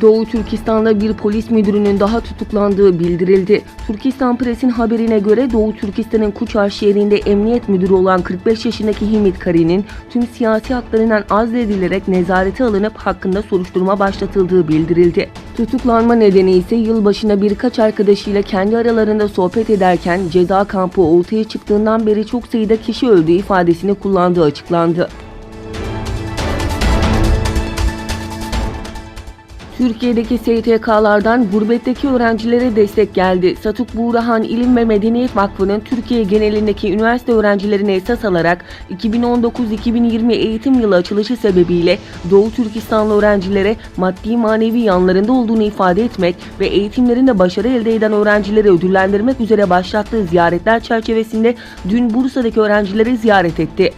Doğu Türkistan'da bir polis müdürünün daha tutuklandığı bildirildi. Türkistan Pres'in haberine göre Doğu Türkistan'ın Kuçar şehrinde emniyet müdürü olan 45 yaşındaki Himit Kari'nin tüm siyasi haklarından azledilerek nezarete alınıp hakkında soruşturma başlatıldığı bildirildi. Tutuklanma nedeni ise yılbaşında birkaç arkadaşıyla kendi aralarında sohbet ederken ceza kampı ortaya çıktığından beri çok sayıda kişi öldüğü ifadesini kullandığı açıklandı. Türkiye'deki STK'lardan gurbetteki öğrencilere destek geldi. Satuk Buğrahan İlim ve Medeniyet Vakfı'nın Türkiye genelindeki üniversite öğrencilerini esas alarak 2019-2020 eğitim yılı açılışı sebebiyle Doğu Türkistanlı öğrencilere maddi manevi yanlarında olduğunu ifade etmek ve eğitimlerinde başarı elde eden öğrencileri ödüllendirmek üzere başlattığı ziyaretler çerçevesinde dün Bursa'daki öğrencileri ziyaret etti.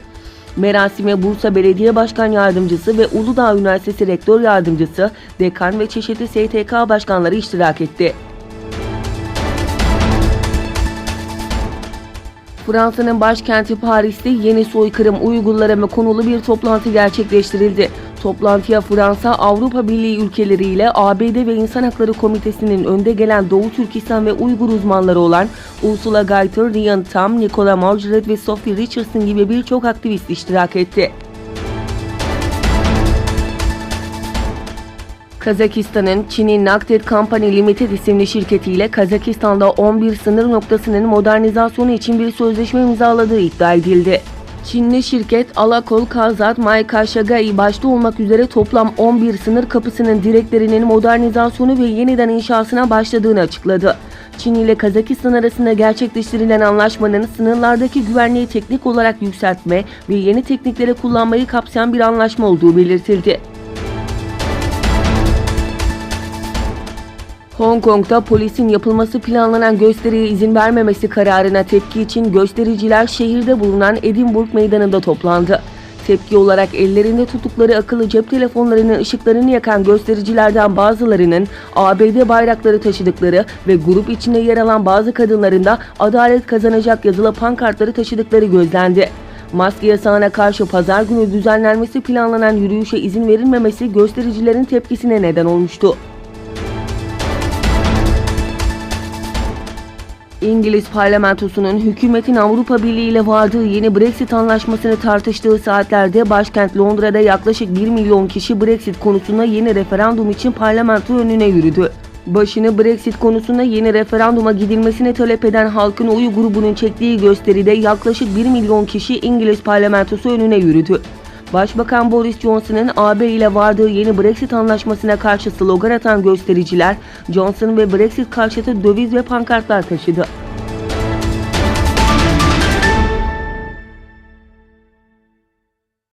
Merasime Bursa Belediye Başkan Yardımcısı ve Uludağ Üniversitesi Rektör Yardımcısı, dekan ve çeşitli STK başkanları iştirak etti. Fransa'nın başkenti Paris'te yeni soykırım uygulamaları konulu bir toplantı gerçekleştirildi. Toplantıya Fransa, Avrupa Birliği ülkeleriyle ABD ve İnsan Hakları Komitesi'nin önde gelen Doğu Türkistan ve Uygur uzmanları olan Ursula Guyter, Ryan Tam, Nicola Margaret ve Sophie Richardson gibi birçok aktivist iştirak etti. Kazakistan'ın Çin'in Nakted Company Limited isimli şirketiyle Kazakistan'da 11 sınır noktasının modernizasyonu için bir sözleşme imzaladığı iddia edildi. Çinli şirket Alakol Kazat Maykaşagai başta olmak üzere toplam 11 sınır kapısının direklerinin modernizasyonu ve yeniden inşasına başladığını açıkladı. Çin ile Kazakistan arasında gerçekleştirilen anlaşmanın sınırlardaki güvenliği teknik olarak yükseltme ve yeni teknikleri kullanmayı kapsayan bir anlaşma olduğu belirtildi. Hong Kong'da polisin yapılması planlanan gösteriye izin vermemesi kararına tepki için göstericiler şehirde bulunan Edinburgh Meydanı'nda toplandı. Tepki olarak ellerinde tuttukları akıllı cep telefonlarının ışıklarını yakan göstericilerden bazılarının ABD bayrakları taşıdıkları ve grup içinde yer alan bazı kadınların da adalet kazanacak yazılı pankartları taşıdıkları gözlendi. Maske yasağına karşı pazar günü düzenlenmesi planlanan yürüyüşe izin verilmemesi göstericilerin tepkisine neden olmuştu. İngiliz parlamentosunun hükümetin Avrupa Birliği ile vardığı yeni Brexit anlaşmasını tartıştığı saatlerde başkent Londra'da yaklaşık 1 milyon kişi Brexit konusunda yeni referandum için parlamento önüne yürüdü. Başını Brexit konusunda yeni referanduma gidilmesini talep eden halkın oyu grubunun çektiği gösteride yaklaşık 1 milyon kişi İngiliz parlamentosu önüne yürüdü. Başbakan Boris Johnson'ın AB ile vardığı yeni Brexit anlaşmasına karşı slogan atan göstericiler, Johnson ve Brexit karşıtı döviz ve pankartlar taşıdı.